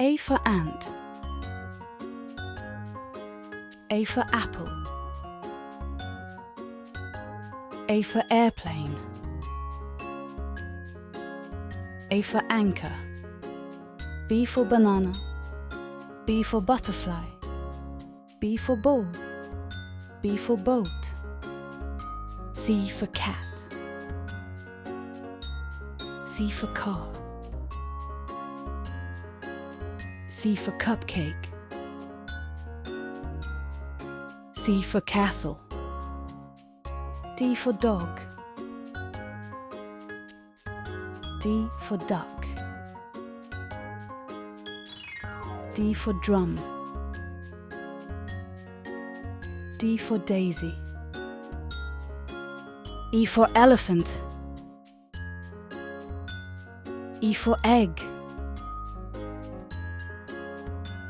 A for ant. A for apple. A for airplane. A for anchor. B for banana. B for butterfly. B for ball. B for boat. C for cat. C for car. C for cupcake. C for castle. D for dog. D for duck. D for drum. D for daisy. E for elephant. E for egg.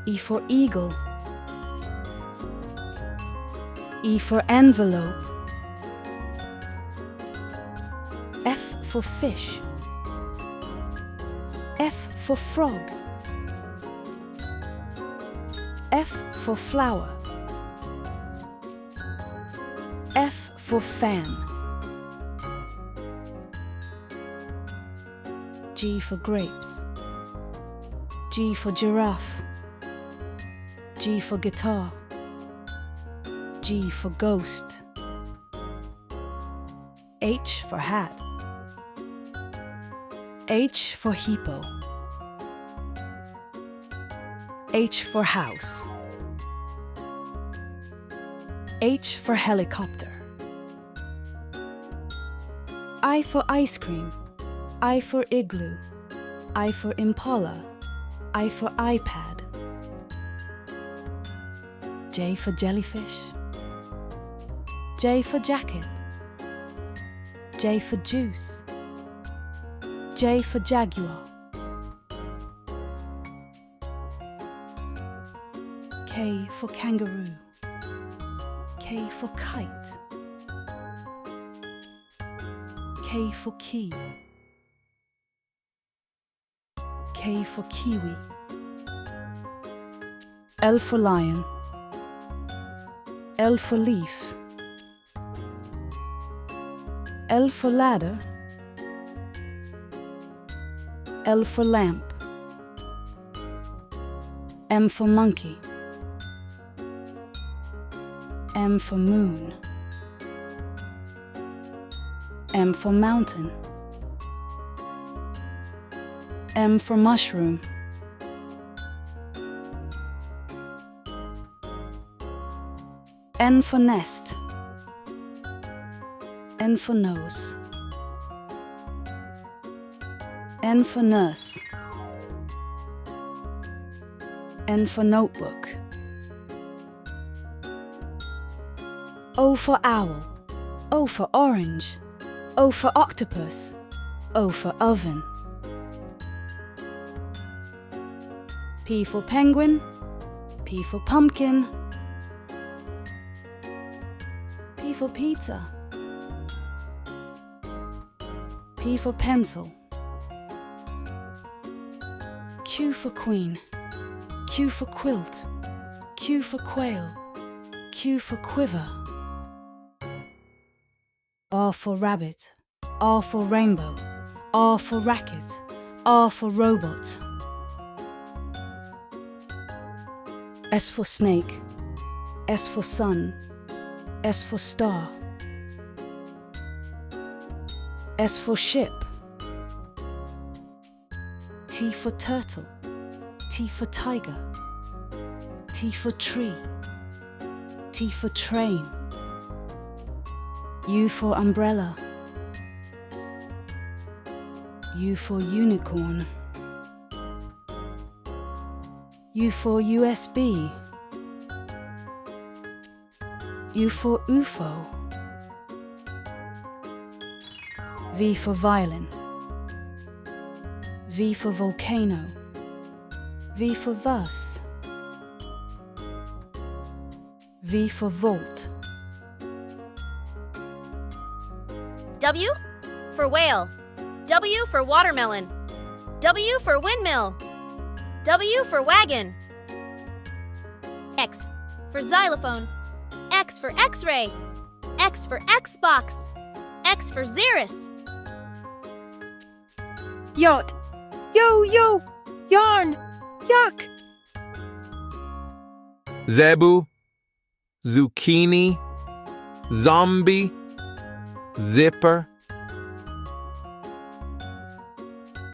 E for eagle. E for envelope. F for fish. F for frog. F for flower. F for fan. G for grapes. G for giraffe. G for guitar. G for ghost. H for hat. H for hippo. H for house. H for helicopter. I for ice cream. I for igloo. I for impala. I for iPad. J for jellyfish. J for jacket. J for juice. J for jaguar. K for kangaroo. K for kite. K for key. K for kiwi. L for lion. L for leaf. L for ladder. L for lamp. M for monkey. M for moon. M for mountain. M for mushroom. N for nest. N for nose. N for nurse. N for notebook. O for owl. O for orange. O for octopus. O for oven. P for penguin. P for pumpkin. P for pizza. P for pencil. Q for queen. Q for quilt. Q for quail. Q for quiver. R for rabbit. R for rainbow. R for racket. R for robot. S for snake. S for sun. S for star. S for ship. T for turtle. T for tiger. T for tree. T for train. U for umbrella. U for unicorn. U for USB. U for UFO. V for violin. V for volcano. V for vase. V for volt. W for whale. W for watermelon. W for windmill. W for wagon. X for xylophone. X for X-ray. X for Xbox. X for Xeris. Yacht. Yo, yarn, yuck. Zebu, zucchini, zombie, zipper,